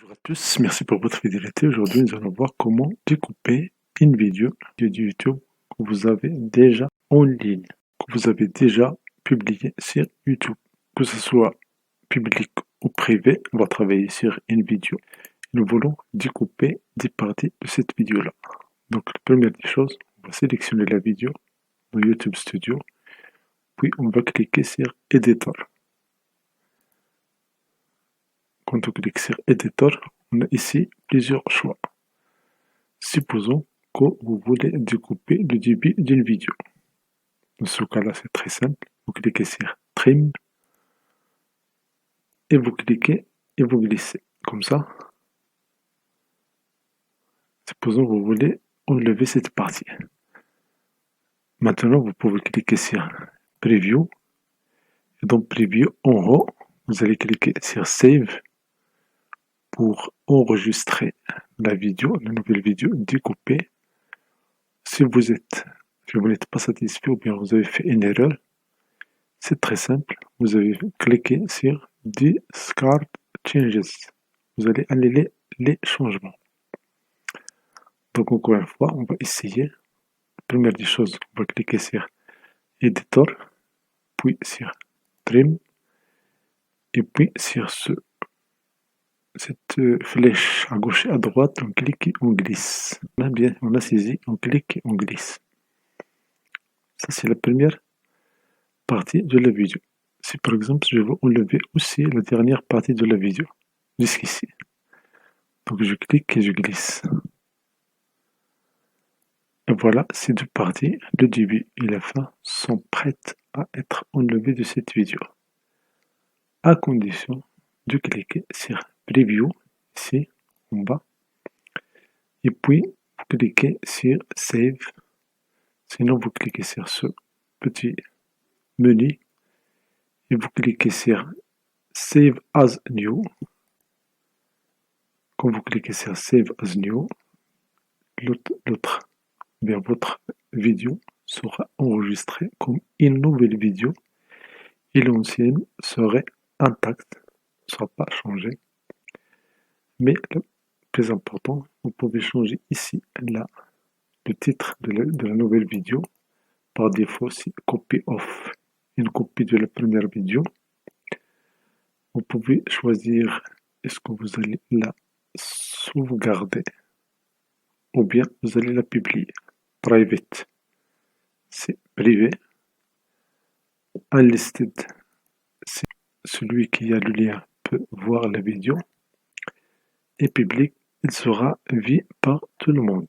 Bonjour à tous, merci pour votre fidélité. Aujourd'hui, nous allons voir comment découper une vidéo de YouTube que vous avez déjà en ligne, que vous avez déjà publié sur YouTube. Que ce soit public ou privé, on va travailler sur une vidéo. Nous voulons découper des parties de cette vidéo-là. Donc, la première des choses, on va sélectionner la vidéo dans YouTube Studio, puis on va cliquer sur Editor. Quand on clique sur Editor, on a ici plusieurs choix. Supposons que vous voulez découper le début d'une vidéo. Dans ce cas-là, c'est très simple. Vous cliquez sur Trim et vous cliquez et vous glissez. Comme ça, supposons que vous voulez enlever cette partie. Maintenant, vous pouvez cliquer sur Preview. Et dans Preview, en haut, vous allez cliquer sur Save pour enregistrer la vidéo, la nouvelle vidéo découpée. Si vous n'êtes pas satisfait ou bien vous avez fait une erreur, c'est très simple. Vous avez cliqué sur Discard Changes. Vous allez annuler les changements. Donc encore une fois, on va essayer. Première des choses, on va cliquer sur Editor, puis sur Trim, et puis sur cette flèche à gauche et à droite, on clique et on glisse. On a saisi, on clique et on glisse. Ça, c'est la première partie de la vidéo. Si par exemple, je veux enlever aussi la dernière partie de la vidéo, jusqu'ici. Donc je clique et je glisse. Et voilà, ces deux parties, le début et la fin, sont prêtes à être enlevées de cette vidéo. À condition de cliquer sur Preview, ici, en bas. Et puis, vous cliquez sur Save. Sinon, vous cliquez sur ce petit menu et vous cliquez sur Save as New. Quand vous cliquez sur Save as New, votre vidéo sera enregistrée comme une nouvelle vidéo et l'ancienne serait intacte, ne sera pas changée. Mais le plus important, vous pouvez changer ici là, le titre de la nouvelle vidéo. Par défaut, c'est Copy of, une copie de la première vidéo. Vous pouvez choisir est-ce que vous allez la sauvegarder ou bien vous allez la publier. Private, c'est privé. Unlisted, c'est celui qui a le lien peut voir la vidéo. Et public, il sera vu par tout le monde.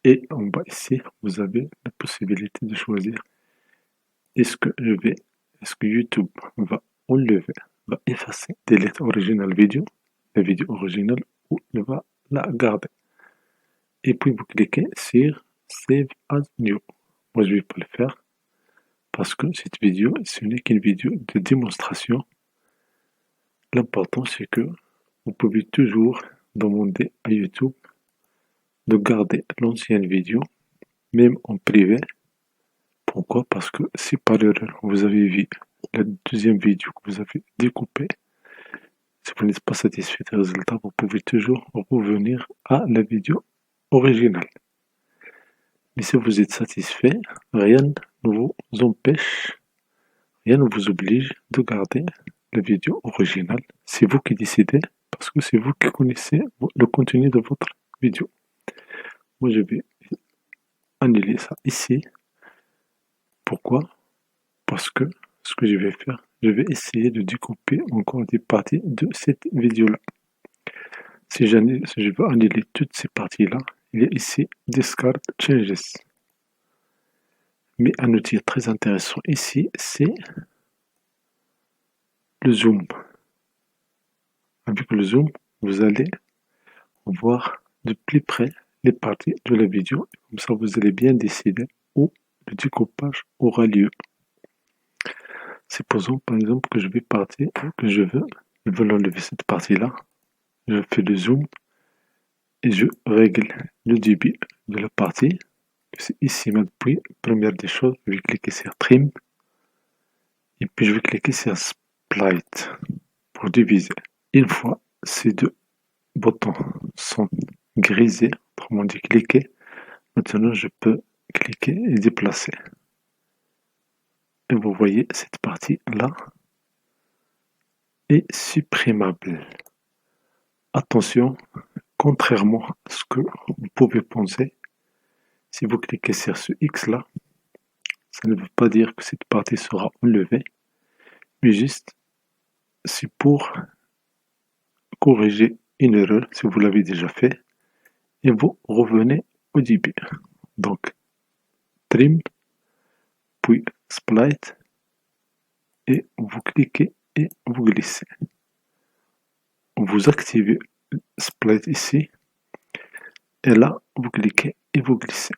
Et en bas ici, vous avez la possibilité de choisir est-ce que YouTube va enlever, va effacer, delete original vidéo, la vidéo originale, ou il va la garder. Et puis vous cliquez sur Save as New. Moi je ne vais pas le faire parce que cette vidéo, ce n'est qu'une vidéo de démonstration. L'important c'est que vous pouvez toujours demander à YouTube de garder l'ancienne vidéo, même en privé. Pourquoi? Parce que si par erreur vous avez vu la deuxième vidéo que vous avez découpée, si vous n'êtes pas satisfait des résultats, vous pouvez toujours revenir à la vidéo originale. Mais si vous êtes satisfait, rien ne vous empêche, rien ne vous oblige de garder la vidéo originale. C'est vous qui décidez, parce que c'est vous qui connaissez le contenu de votre vidéo. Moi, je vais annuler ça ici. Pourquoi? Parce que ce que je vais faire, je vais essayer de découper encore des parties de cette vidéo-là. Si je veux annuler toutes ces parties-là, il y a ici Discard Changes. Mais un outil très intéressant ici, c'est le zoom. Avec le zoom, vous allez voir de plus près les parties de la vidéo. Comme ça, vous allez bien décider où le découpage aura lieu. Supposons par exemple que je veux enlever cette partie-là. Je fais le zoom et je règle le débit de la partie. C'est ici maintenant, première des choses, je vais cliquer sur Trim et puis je vais cliquer sur Split pour diviser. Une fois ces deux boutons sont grisés, autrement dit cliqués. Maintenant, je peux cliquer et déplacer. Et vous voyez, cette partie-là est supprimable. Attention, contrairement à ce que vous pouvez penser, si vous cliquez sur ce X-là, ça ne veut pas dire que cette partie sera enlevée, mais juste c'est pour corriger une erreur si vous l'avez déjà fait et vous revenez au début. Donc, trim, puis split et vous cliquez et vous glissez. Vous activez split ici et là vous cliquez et vous glissez.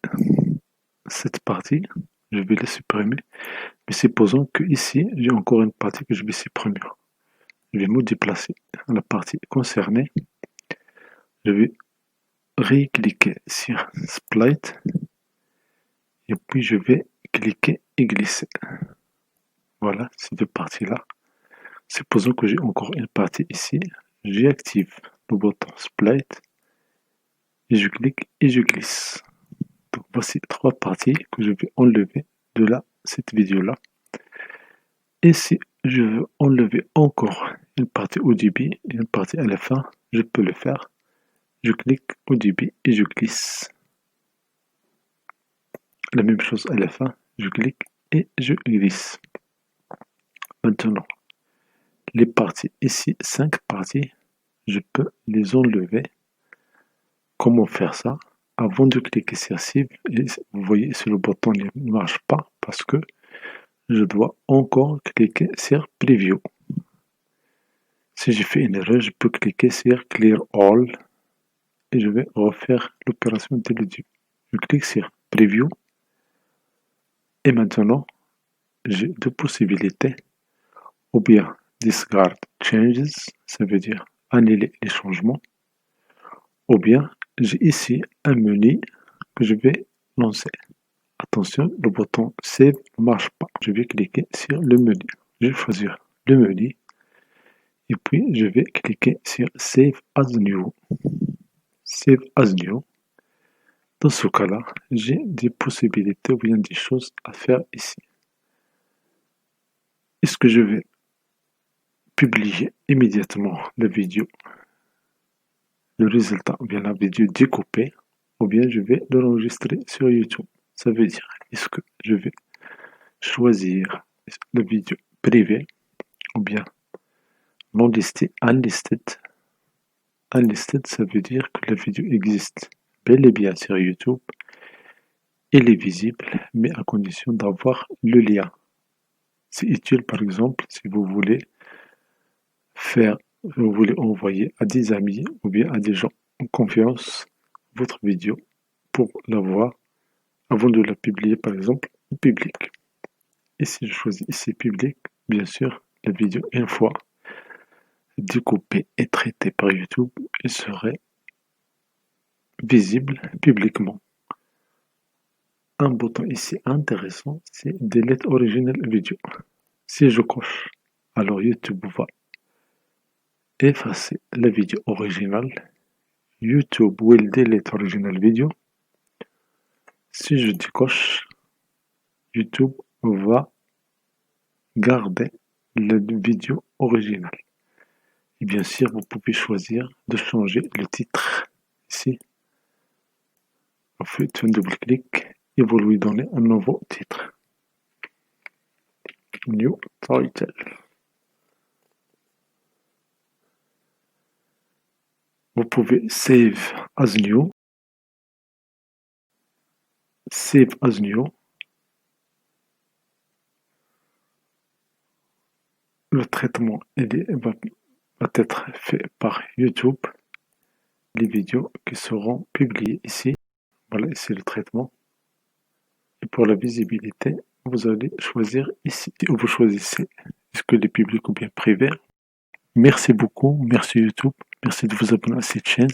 Cette partie, je vais la supprimer, mais supposons que ici j'ai encore une partie que je vais supprimer. Je vais me déplacer à la partie concernée. Je vais cliquer sur split et puis je vais cliquer et glisser. Voilà, ces deux parties-là. Supposons que j'ai encore une partie ici. J'active le bouton split et je clique et je glisse. Donc voici trois parties que je vais enlever de cette vidéo-là. Et si je veux enlever encore une partie au début et une partie à la fin, je peux le faire. Je clique au début et je glisse. La même chose à la fin, je clique et je glisse. Maintenant, les parties ici, 5 parties, je peux les enlever. Comment faire ça? Avant de cliquer sur Save, et vous voyez si le bouton ne marche pas parce que je dois encore cliquer sur Preview. Si j'ai fait une erreur, je peux cliquer sur Clear All et je vais refaire l'opération dès le début. Je clique sur Preview et maintenant j'ai deux possibilités. Ou bien Discard Changes, ça veut dire annuler les changements. Ou bien j'ai ici un menu que je vais lancer. Attention, le bouton Save ne marche pas. Je vais cliquer sur le menu. Je vais choisir le menu et puis je vais cliquer sur Save as New. Save as New. Dans ce cas-là, j'ai des possibilités ou bien des choses à faire ici. Est-ce que je vais publier immédiatement la vidéo, le résultat, ou bien la vidéo découpée, ou bien je vais l'enregistrer sur YouTube? Ça veut dire, est-ce que je vais choisir la vidéo privée ou bien non listée, unlisted. Unlisted, ça veut dire que la vidéo existe bel et bien sur YouTube. Elle est visible, mais à condition d'avoir le lien. C'est utile, par exemple, si vous voulez envoyer à des amis ou bien à des gens en confiance votre vidéo pour la voir avant de la publier, par exemple, en public. Et si je choisis ici public, bien sûr, la vidéo, une fois découpée et traitée par YouTube, elle serait visible publiquement. Un bouton ici intéressant, c'est Delete Original Video. Si je coche, alors YouTube va effacer la vidéo originale. YouTube will delete original video. Si je décoche, YouTube va garder la vidéo originale. Et bien sûr, vous pouvez choisir de changer le titre ici. Vous faites un double-clic et vous lui donnez un nouveau titre. New title. Vous pouvez Save as New. Save as New. Le traitement va être fait par YouTube. Les vidéos qui seront publiées ici. Voilà, ici le traitement. Et pour la visibilité, vous allez choisir ici. Et vous choisissez est-ce que les publics ou bien privés. Merci beaucoup, merci YouTube, merci de vous abonner à cette chaîne.